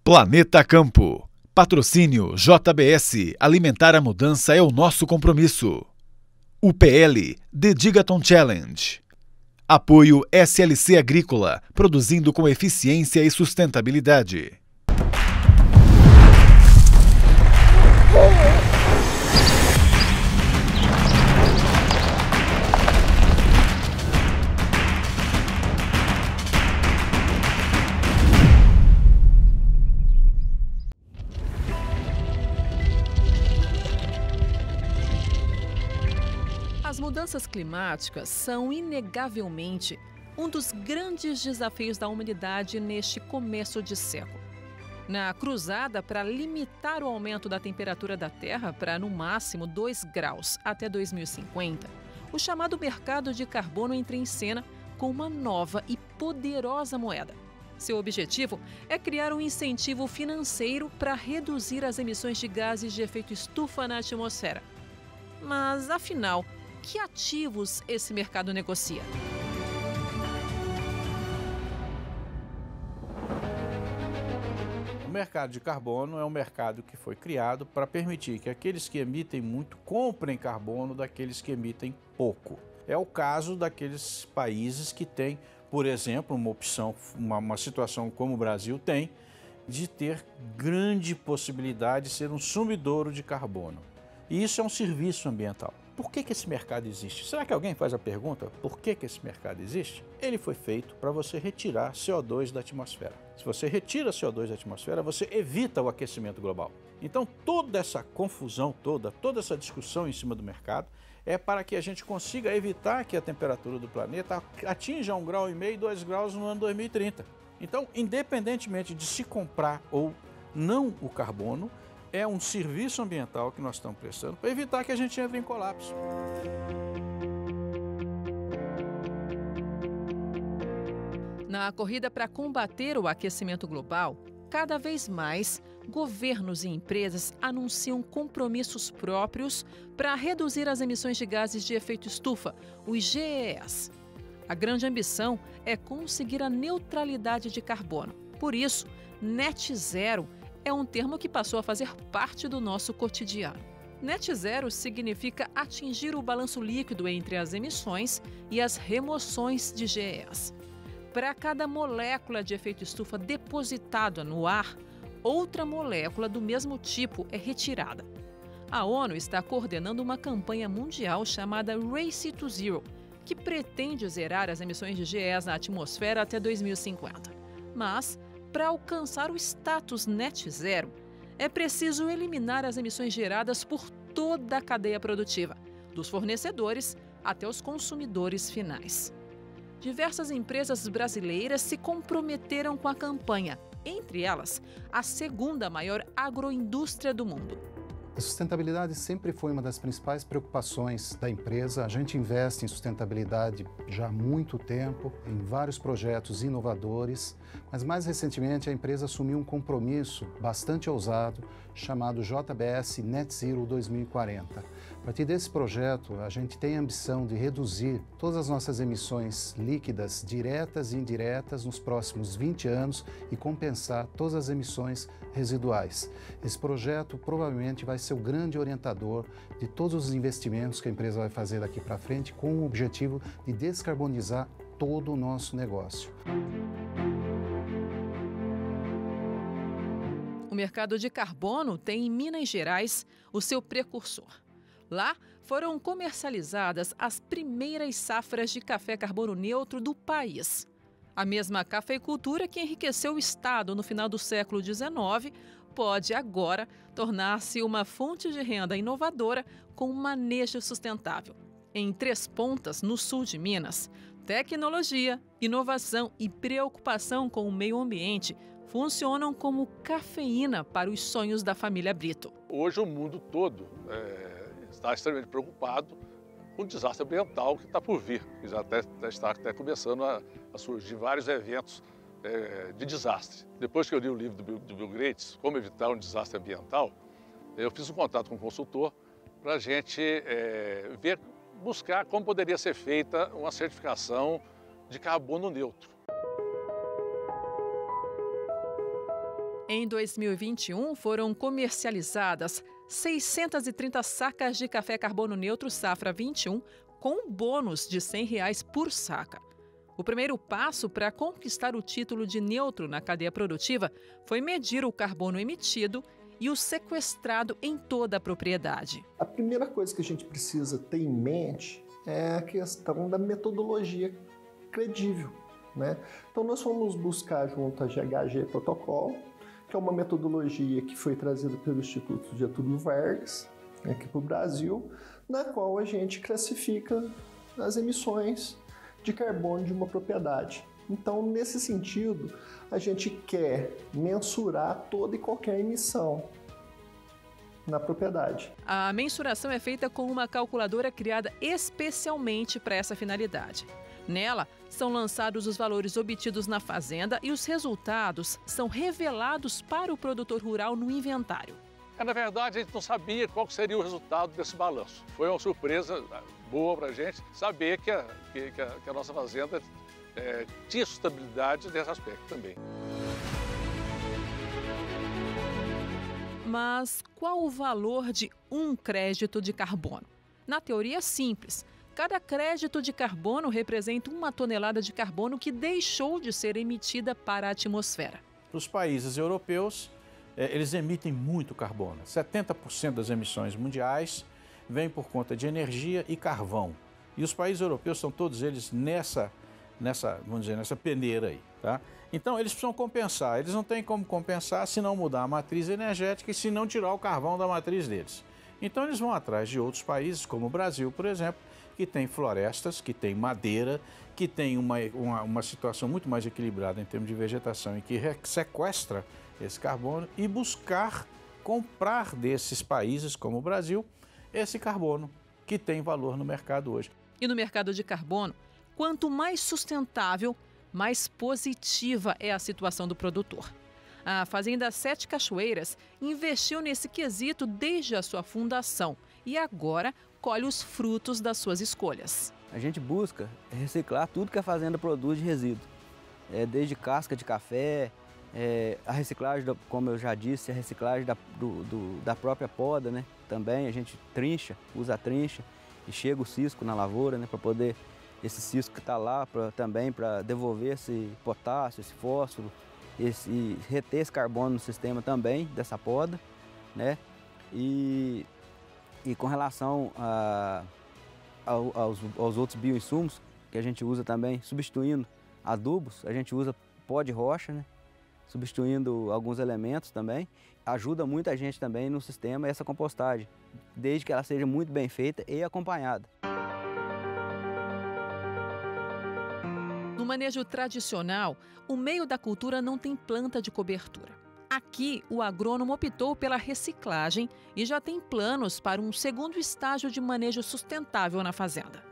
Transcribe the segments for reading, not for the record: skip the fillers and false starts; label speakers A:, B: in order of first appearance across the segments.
A: Planeta Campo. Patrocínio JBS. Alimentar a mudança é o nosso compromisso. UPL The Gigaton Challenge. Apoio SLC Agrícola, produzindo com eficiência e sustentabilidade.
B: As mudanças climáticas são, inegavelmente, um dos grandes desafios da humanidade neste começo de século. Na cruzada para limitar o aumento da temperatura da Terra para, no máximo, 2 graus até 2050, o chamado mercado de carbono entra em cena com uma nova e poderosa moeda. Seu objetivo é criar um incentivo financeiro para reduzir as emissões de gases de efeito estufa na atmosfera. Mas, afinal, que ativos esse mercado negocia?
C: O mercado de carbono é um mercado que foi criado para permitir que aqueles que emitem muito comprem carbono daqueles que emitem pouco. É o caso daqueles países que têm, por exemplo, uma opção, uma situação como o Brasil tem, de ter grande possibilidade de ser um sumidouro de carbono. E isso é um serviço ambiental. Por que esse mercado existe? Será que alguém faz a pergunta, por que esse mercado existe? Ele foi feito para você retirar CO2 da atmosfera. Se você retira CO2 da atmosfera, você evita o aquecimento global. Então, toda essa confusão toda essa discussão em cima do mercado é para que a gente consiga evitar que a temperatura do planeta atinja 1,5 grau, 2 graus no ano 2030. Então, independentemente de se comprar ou não o carbono, é um serviço ambiental que nós estamos prestando para evitar que a gente entre em colapso.
B: Na corrida para combater o aquecimento global, cada vez mais governos e empresas anunciam compromissos próprios para reduzir as emissões de gases de efeito estufa, os GES. A grande ambição é conseguir a neutralidade de carbono. Por isso, Net Zero é um termo que passou a fazer parte do nosso cotidiano. Net Zero significa atingir o balanço líquido entre as emissões e as remoções de GES. Para cada molécula de efeito estufa depositada no ar, outra molécula do mesmo tipo é retirada. A ONU está coordenando uma campanha mundial chamada Race to Zero, que pretende zerar as emissões de GES na atmosfera até 2050. Mas, para alcançar o status Net Zero, é preciso eliminar as emissões geradas por toda a cadeia produtiva, dos fornecedores até os consumidores finais. Diversas empresas brasileiras se comprometeram com a campanha, entre elas, a segunda maior agroindústria do mundo.
D: A sustentabilidade sempre foi uma das principais preocupações da empresa. A gente investe em sustentabilidade já há muito tempo, em vários projetos inovadores, mas mais recentemente a empresa assumiu um compromisso bastante ousado chamado JBS Net Zero 2040. A partir desse projeto, a gente tem a ambição de reduzir todas as nossas emissões líquidas, diretas e indiretas, nos próximos 20 anos e compensar todas as emissões residuais. Esse projeto provavelmente vai ser o grande orientador de todos os investimentos que a empresa vai fazer daqui para frente, com o objetivo de descarbonizar todo o nosso negócio.
B: O mercado de carbono tem em Minas Gerais o seu precursor. Lá foram comercializadas as primeiras safras de café carbono neutro do país. A mesma cafeicultura que enriqueceu o estado no final do século XIX pode agora tornar-se uma fonte de renda inovadora com um manejo sustentável. Em Três Pontas, no sul de Minas, tecnologia, inovação e preocupação com o meio ambiente funcionam como cafeína para os sonhos da família Brito.
E: Hoje o mundo todo está extremamente preocupado com o desastre ambiental que está por vir, que já está começando a surgir vários eventos de desastre. Depois que eu li o livro do Bill Gates, Como Evitar um Desastre Ambiental, eu fiz um contato com um consultor para a gente buscar como poderia ser feita uma certificação de carbono neutro.
B: Em 2021, foram comercializadas 630 sacas de café carbono neutro safra 21, com um bônus de R$ 100 por saca. O primeiro passo para conquistar o título de neutro na cadeia produtiva foi medir o carbono emitido e o sequestrado em toda a propriedade.
F: A primeira coisa que a gente precisa ter em mente é a questão da metodologia credível, né? Então nós fomos buscar junto à GHG Protocol, que é uma metodologia que foi trazida pelo Instituto Getúlio Vargas, aqui para o Brasil, na qual a gente classifica as emissões de carbono de uma propriedade. Então, nesse sentido, a gente quer mensurar toda e qualquer emissão na propriedade.
B: A mensuração é feita com uma calculadora criada especialmente para essa finalidade. Nela, são lançados os valores obtidos na fazenda e os resultados são revelados para o produtor rural no inventário.
E: Na verdade, a gente não sabia qual seria o resultado desse balanço. Foi uma surpresa boa para a gente saber que a nossa fazenda tinha sustentabilidade nesse aspecto também.
B: Mas qual o valor de um crédito de carbono? Na teoria é simples. Cada crédito de carbono representa 1 tonelada de carbono que deixou de ser emitida para a atmosfera.
C: Os países europeus, eles emitem muito carbono. 70% das emissões mundiais vêm por conta de energia e carvão. E os países europeus são todos eles nessa peneira aí, tá? Então eles precisam compensar. Eles não têm como compensar se não mudar a matriz energética e se não tirar o carvão da matriz deles. Então eles vão atrás de outros países, como o Brasil, por exemplo, que tem florestas, que tem madeira, que tem uma situação muito mais equilibrada em termos de vegetação e que sequestra esse carbono, e buscar comprar desses países, como o Brasil, esse carbono que tem valor no mercado hoje.
B: E no mercado de carbono, quanto mais sustentável, mais positiva é a situação do produtor. A Fazenda Sete Cachoeiras investiu nesse quesito desde a sua fundação e agora colhe os frutos das suas escolhas.
G: A gente busca reciclar tudo que a fazenda produz de resíduo, desde casca de café, a reciclagem, como eu já disse, a reciclagem da própria poda, né? Também a gente usa a trincha e chega o cisco na lavoura, né? Para poder, esse cisco que está lá também para devolver esse potássio, esse fósforo, reter esse carbono no sistema também dessa poda, né? E com relação aos outros bioinsumos que a gente usa também, substituindo adubos, a gente usa pó de rocha, né? Substituindo alguns elementos também, ajuda muita gente também no sistema essa compostagem, desde que ela seja muito bem feita e acompanhada.
B: No manejo tradicional, o meio da cultura não tem planta de cobertura. Aqui, o agrônomo optou pela reciclagem e já tem planos para um segundo estágio de manejo sustentável na fazenda.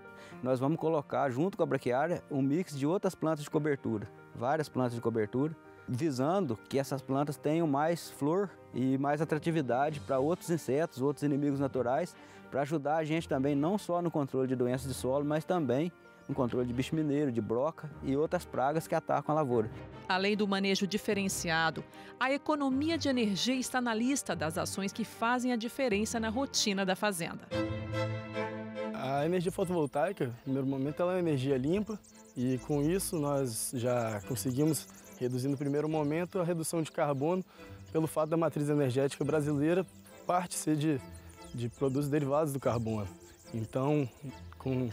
G: Nós vamos colocar, junto com a braquiária, um mix de outras plantas de cobertura, várias plantas de cobertura, visando que essas plantas tenham mais flor e mais atratividade para outros insetos, outros inimigos naturais, para ajudar a gente também não só no controle de doenças de solo, mas também no controle de bicho mineiro, de broca e outras pragas que atacam a lavoura.
B: Além do manejo diferenciado, a economia de energia está na lista das ações que fazem a diferença na rotina da fazenda.
H: A energia fotovoltaica, no primeiro momento, ela é uma energia limpa e com isso nós já conseguimos reduzir no primeiro momento a redução de carbono pelo fato da matriz energética brasileira parte ser de produtos derivados do carbono. Então,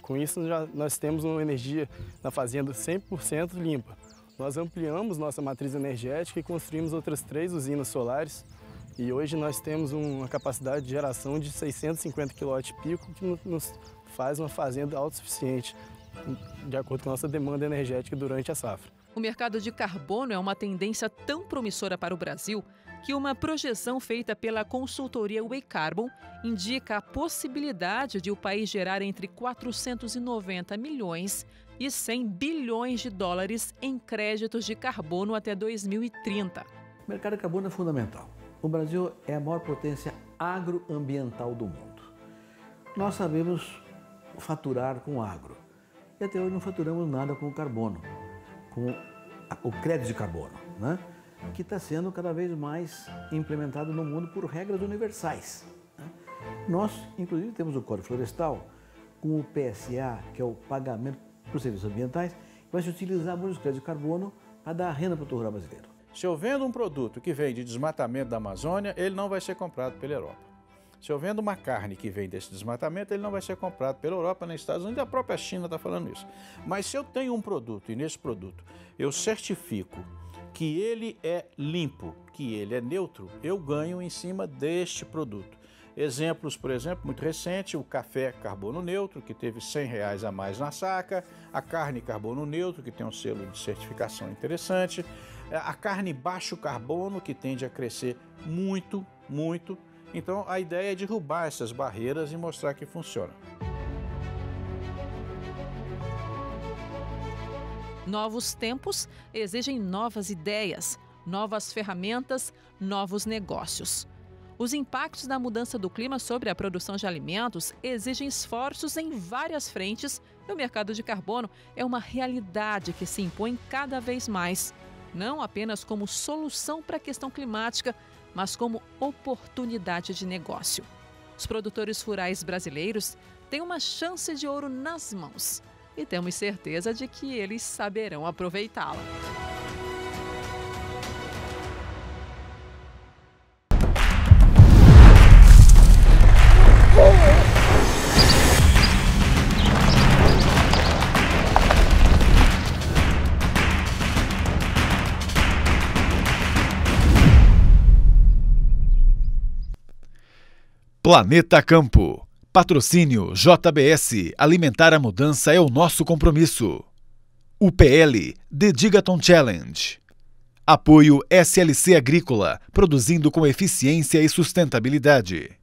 H: com isso nós temos uma energia na fazenda 100% limpa. Nós ampliamos nossa matriz energética e construímos outras 3 usinas solares e hoje nós temos uma capacidade de geração de 650 kWp que nos faz uma fazenda autossuficiente de acordo com a nossa demanda energética durante a safra.
B: O mercado de carbono é uma tendência tão promissora para o Brasil que uma projeção feita pela consultoria Way Carbon indica a possibilidade de o país gerar entre 490 milhões e 100 bilhões de dólares em créditos de carbono até 2030.
I: O mercado de carbono é fundamental. O Brasil é a maior potência agroambiental do mundo. Nós sabemos faturar com agro e até hoje não faturamos nada com o carbono, com o crédito de carbono, né? que está sendo cada vez mais implementado no mundo por regras universais. Nós, inclusive, temos o Código Florestal com o PSA, que é o pagamento por serviços ambientais, que vai se utilizar muitos créditos de carbono para dar renda para o produtor rural brasileiro.
C: Se eu vendo um produto que vem de desmatamento da Amazônia, ele não vai ser comprado pela Europa. Se eu vendo uma carne que vem desse desmatamento, ele não vai ser comprado pela Europa, nem Estados Unidos, a própria China está falando isso. Mas se eu tenho um produto e nesse produto eu certifico que ele é limpo, que ele é neutro, eu ganho em cima deste produto. Exemplos, por exemplo, muito recente, o café carbono neutro, que teve R$100 a mais na saca, a carne carbono neutro, que tem um selo de certificação interessante, a carne baixo carbono, que tende a crescer muito, muito. Então, a ideia é derrubar essas barreiras e mostrar que funciona.
B: Novos tempos exigem novas ideias, novas ferramentas, novos negócios. Os impactos da mudança do clima sobre a produção de alimentos exigem esforços em várias frentes e o mercado de carbono é uma realidade que se impõe cada vez mais, não apenas como solução para a questão climática, mas como oportunidade de negócio. Os produtores rurais brasileiros têm uma chance de ouro nas mãos e temos certeza de que eles saberão aproveitá-la.
A: Planeta Campo. Patrocínio JBS. Alimentar a mudança é o nosso compromisso. UPL The Digaton Challenge. Apoio SLC Agrícola, produzindo com eficiência e sustentabilidade.